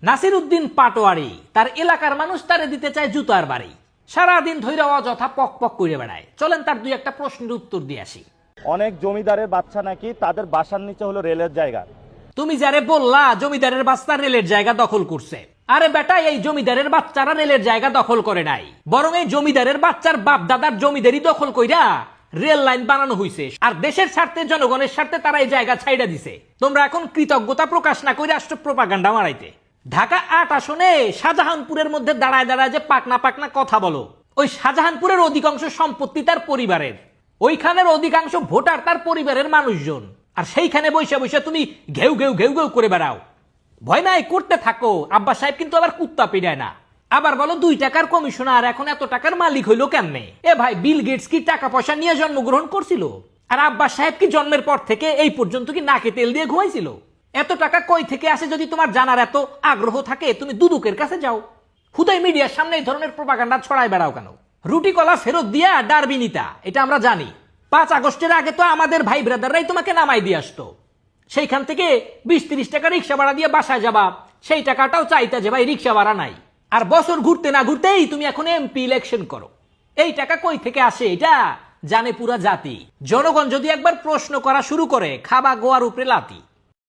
নাসির উদ্দিন পাটোয়ারি তার এলাকার মানুষ তারে দিতে চায় জুতার বাড়ি। সারাদিন ধৈর্য অযথা পক পক করে বেড়ায়। চলেন তার দুই একটা প্রশ্নের উত্তর দিয়ে আসি। অনেক জমিদারের বাচ্চা নাকি তাদের বাসার নিচে হলো রেলের জায়গা। তুমি যারে বললা জমিদারের বাচ্চা রেলের জায়গা দখল করছে, আরে বেটা এই জমিদারের বাচ্চারা রেলের জায়গা দখল করে নাই, বরং এই জমিদারের বাচ্চার বাপ দাদার জমিদারি দখল কইরা রেল লাইন বানানো হয়েছে। আর দেশের স্বার্থে জনগণের স্বার্থে তারা এই জায়গা ছাইড়া দিছে। তোমরা এখন কৃতজ্ঞতা প্রকাশ না করে রাষ্ট্র প্রপাগান্ডা মারাইতে ঢাকা ৮ আসনে শাহজাহানপুরের মধ্যে দাঁড়ায় দাঁড়ায় যে পাকনা পাকনা কথা বলো, ওই শাহজাহানপুরের অধিকাংশ সম্পত্তি তার পরিবারের, ওইখানের অধিকাংশ ভোটার তার পরিবারের মানুষজন। আর সেইখানে বসে বসে তুমি ঘেউ ঘেউ ঘেউ ঘেউ করে বেড়াও। ভয় নাই, করতে থাকো। আব্বা সাহেব কিন্তু আবার কুত্তা পিড়ায় না। আবার বলো ২ টাকার কমিশনার এখন এত টাকার মালিক হইলো কেমনে? এ ভাই, বিল গেটস কি টাকা পয়সা নিয়ে জন্মগ্রহণ করছিল? আর আব্বা সাহেব কি জন্মের পর থেকে এই পর্যন্ত কি নাকে তেল দিয়ে ঘুমাইছিল? এত টাকা কই থেকে আসে যদি তোমার জানার এত আগ্রহ থাকে, তুমি দুদুকের কাছে যাও। হুদাই মিডিয়ার সামনে এই ধরনের প্রপাগান্ডা ছড়ায় বেড়াও কেন? রুটি কলা ফেরত দিয়া ডারবিনিতা, এটা আমরা জানি। ৫ আগস্টের আগে তো আমাদের ভাই ব্রাদাররাই তোমাকে নামাই দিয়ে আসতো। সেইখান থেকে ২০-৩০ টাকা রিক্সা ভাড়া দিয়ে বাসায় যাবা, সেই টাকাটাও চাইতা যে ভাই রিক্সা ভাড়া নাই। আর বছর ঘুরতে না ঘুরতেই তুমি এখন এমপি ইলেকশন করো। এই টাকা কই থেকে আসে এটা জানে পুরা জাতি। জনগণ যদি একবার প্রশ্ন করা শুরু করে, খাবা গোয়ার উপরে লাতি।